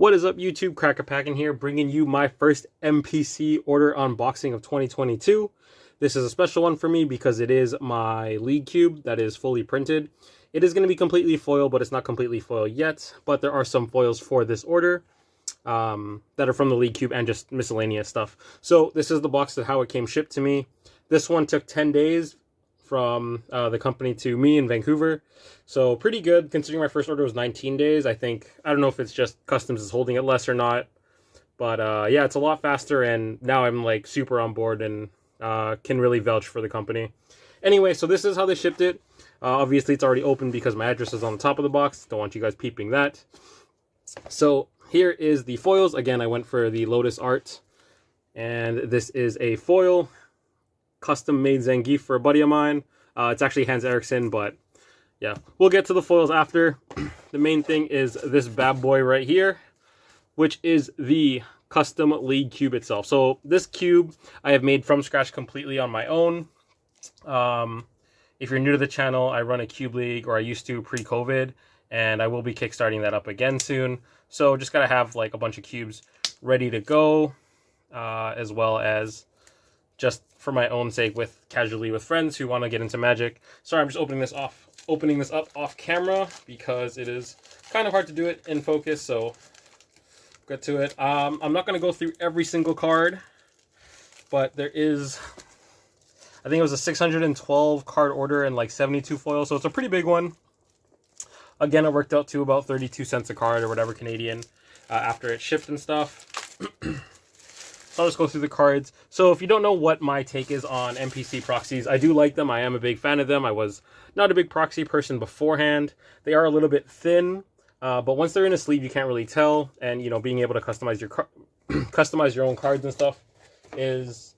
What is up, YouTube? Crack-A-Packin here, bringing you my first MPC order unboxing of 2022. This is a special one for me because it is my League Cube that is fully printed. It is going to be completely foil, but it's not completely foil yet. But there are some foils for this order that are from the League Cube and just miscellaneous stuff. So this is the box of how it came shipped to me. This one took 10 days from the company to me in Vancouver. So pretty good considering my first order was 19 days. I don't know if it's just customs is holding it less or not, but yeah, it's a lot faster, and now I'm like super on board and can really vouch for the company. Anyway, so this is how they shipped it. Obviously it's already open because my address is on the top of the box. Don't want you guys peeping that. So here is the foils. Again, I went for the Lotus art, and this is a foil custom made Zangief for a buddy of mine. It's actually Hans Eriksson, but yeah, we'll get to the foils after. The main thing is this bad boy right here, which is the custom League Cube itself. So this cube I have made from scratch completely on my own. If you're new to the channel, I run a Cube League, or I used to pre-COVID, and I will be kickstarting that up again soon. So just gotta have like a bunch of cubes ready to go, as well as just for my own sake, casually with friends who want to get into Magic. Sorry, I'm just opening this up off camera because it is kind of hard to do it in focus. So get to it. I'm not going to go through every single card, but there is, I think it was a 612 card order and like 72 foils, so it's a pretty big one. Again, it worked out to about 32 cents a card or whatever Canadian after it shipped and stuff. So I'll just go through the cards. So if you don't know what my take is on MPC proxies, I do like them. I am a big fan of them. I was not a big proxy person beforehand. They are a little bit thin, but once they're in a sleeve, you can't really tell. And you know, being able to customize your customize your own cards and stuff is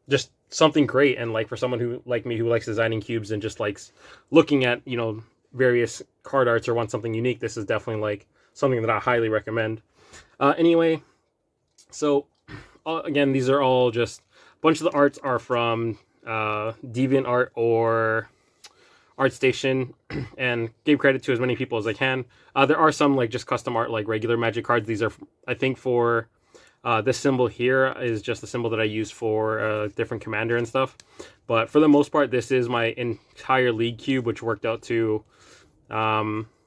just something great. And like for someone who like me, who likes designing cubes and just likes looking at, you know, various card arts or wants something unique, this is definitely like something that I highly recommend. Anyway, so again, these are all just a bunch of the arts are from DeviantArt or ArtStation, and gave credit to as many people as I can. There are some like just custom art, like regular Magic cards. These are, I think, for this symbol here is just the symbol that I use for a different commander and stuff. But for the most part, this is my entire League Cube, which worked out to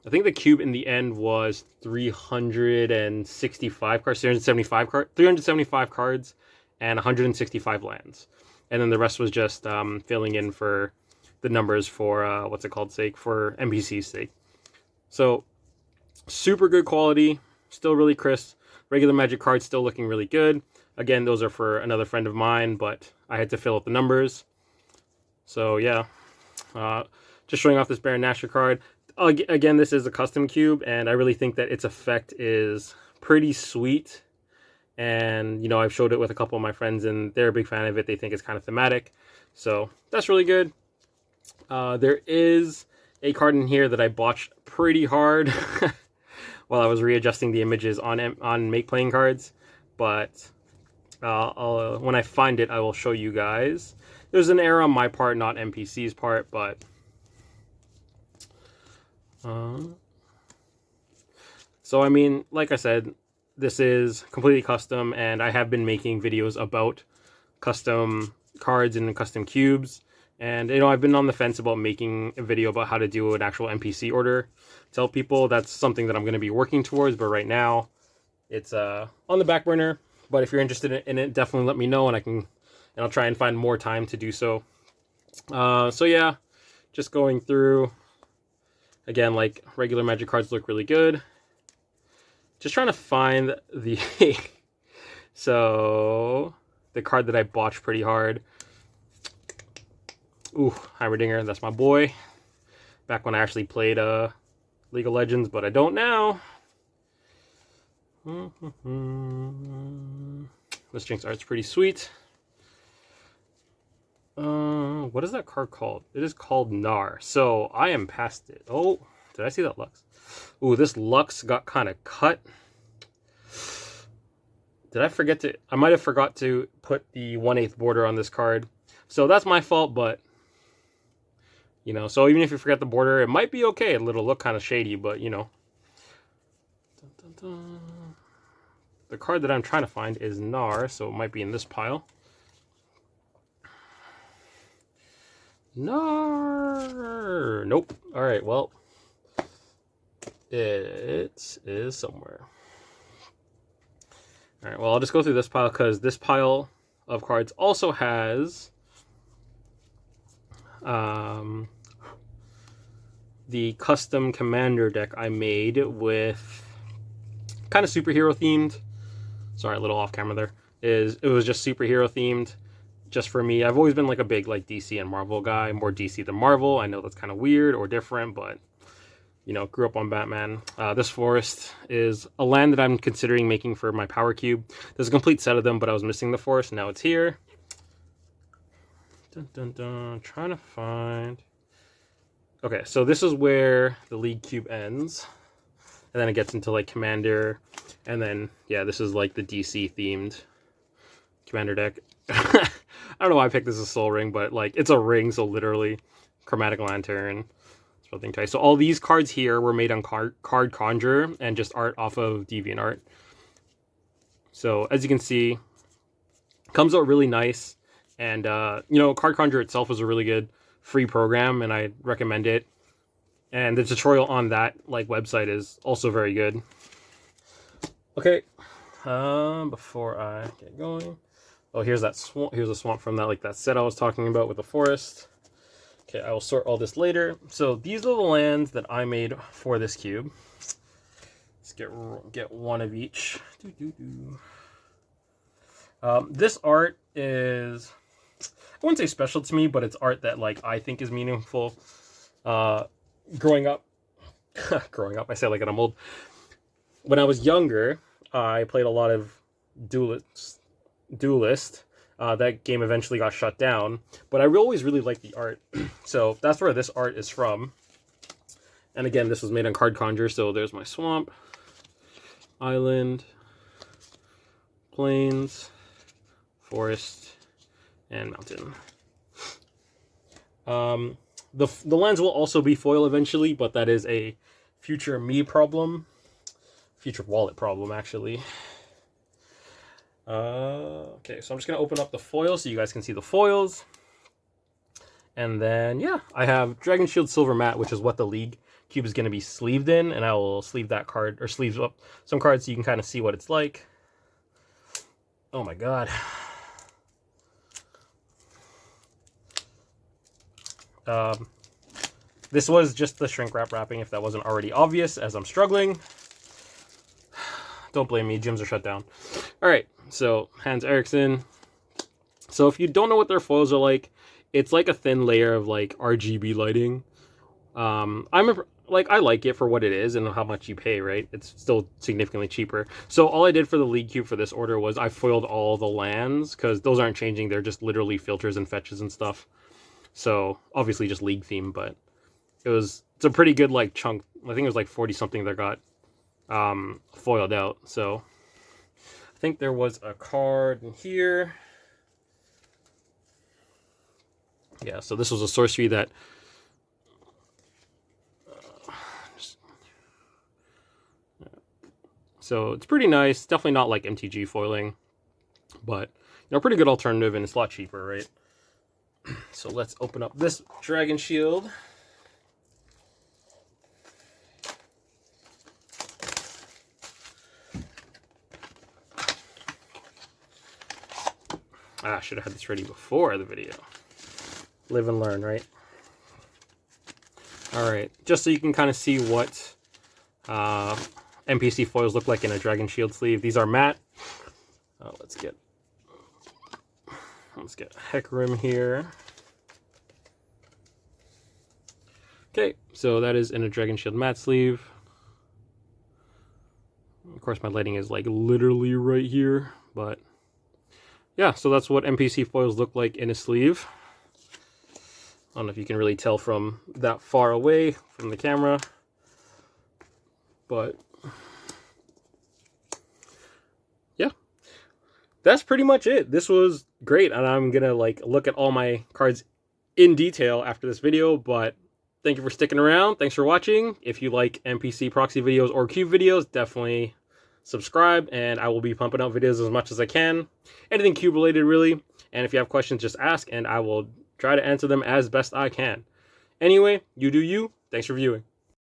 I think the cube in the end was 365 cards, 375 cards, and 165 lands. And then the rest was just filling in for the numbers for, what's it called, for MPC's sake. So, super good quality, still really crisp. Regular Magic cards still looking really good. Again, those are for another friend of mine, but I had to fill out the numbers. So, yeah. Just showing off this Baron Nashor card. Again, this is a custom cube, and I really think that its effect is pretty sweet. And, you know, I've showed it with a couple of my friends, and they're a big fan of it. They think it's kind of thematic. So, that's really good. There is a card in here that I botched pretty hard while I was readjusting the images on Make Playing cards. But when I find it, I will show you guys. There's an error on my part, not MPC's part, but so I mean, like I said, this is completely custom, and I have been making videos about custom cards and custom cubes, and you know, I've been on the fence about making a video about how to do an actual MPC order. Tell people that's something that I'm going to be working towards, but right now it's on the back burner. But if you're interested in it, definitely let me know, and I'll try and find more time to do so. So yeah, just going through. Again, like regular Magic cards look really good. Just trying to find the so the card that I botched pretty hard. Ooh, Heimerdinger, that's my boy. Back when I actually played League of Legends, but I don't now. This Jinx art's pretty sweet. What is that card called? It is called Nar. So I am past it. Oh, did I see that Lux? Ooh, this Lux got kind of cut. Did I forget to? I might have forgot to put the 1/8 border on this card. So that's my fault, but you know, so even if you forget the border, it might be okay. It'll look kind of shady, but you know, Dun, dun, dun. The card that I'm trying to find is Nar, so it might be in this pile. Nar! Nope. Alright, well, it is somewhere. Alright, well, I'll just go through this pile because this pile of cards also has the custom commander deck I made with kind of superhero themed. Sorry, a little off camera there. It was just superhero themed, just for me. I've always been like a big like DC and Marvel guy, more DC than Marvel. I know that's kind of weird or different, but you know, grew up on Batman. This forest is a land that I'm considering making for my power cube. There's a complete set of them, but I was missing the forest. Now it's here. Dun, dun, dun. Trying to find. Okay, so this is where the League Cube ends. And then it gets into like Commander. And then, yeah, this is like the DC themed Commander deck. I don't know why I picked this as Soul Ring, but like it's a ring, so literally Chromatic Lantern. So all these cards here were made on Card Conjure and just art off of DeviantArt. So as you can see, comes out really nice. And, you know, Card Conjure itself is a really good free program, and I recommend it. And the tutorial on that like website is also very good. Okay, before I get going, oh, here's that swamp. Here's a swamp from that set I was talking about with the forest. Okay, I will sort all this later. So these are the lands that I made for this cube. Let's get one of each. This art is, I wouldn't say special to me, but it's art that like I think is meaningful. Growing up, I say like I'm old. When I was younger, I played a lot of Duelist. That game eventually got shut down, but I always really liked the art. So that's where this art is from. And again, this was made on Card Conjure, so there's my swamp, island, plains, forest, and mountain. The lands will also be foil eventually, but that is a future me problem. Future wallet problem, actually. Okay, so I'm just going to open up the foils so you guys can see the foils. And then, yeah, I have Dragon Shield Silver Matte, which is what the League Cube is going to be sleeved in. And I will sleeve that card, or sleeve up some cards so you can kind of see what it's like. Oh my god. This was just the shrink wrap wrapping, if that wasn't already obvious, as I'm struggling. Don't blame me, gyms are shut down. Alright, so Hans Eriksson. So if you don't know what their foils are like, it's like a thin layer of like RGB lighting. I like it for what it is and how much you pay, right? It's still significantly cheaper. So all I did for the League Cube for this order was I foiled all the lands, because those aren't changing, they're just literally filters and fetches and stuff. So obviously just League theme, but it's a pretty good like chunk. I think it was like 40 something that got foiled out. So I think there was a card in here. Yeah, so this was a sorcery that so it's pretty nice. Definitely not like MTG foiling, but you know, pretty good alternative, and it's a lot cheaper, right? So let's open up this Dragon Shield. I should have had this ready before the video. Live and learn, right? Alright, just so you can kind of see what MPC foils look like in a Dragon Shield sleeve. These are matte. Let's get Hecarim here. Okay, so that is in a Dragon Shield matte sleeve. Of course, my lighting is like literally right here, but yeah, so that's what MPC foils look like in a sleeve. I don't know if you can really tell from that far away from the camera, but yeah, that's pretty much it. This was great, and I'm gonna like look at all my cards in detail after this video, but Thank you for sticking around. Thanks for watching. If you like MPC proxy videos or cube videos, definitely subscribe, and I will be pumping out videos as much as I can. Anything cube related, really. And if you have questions, just ask, and I will try to answer them as best I can. Anyway, you do you. Thanks for viewing.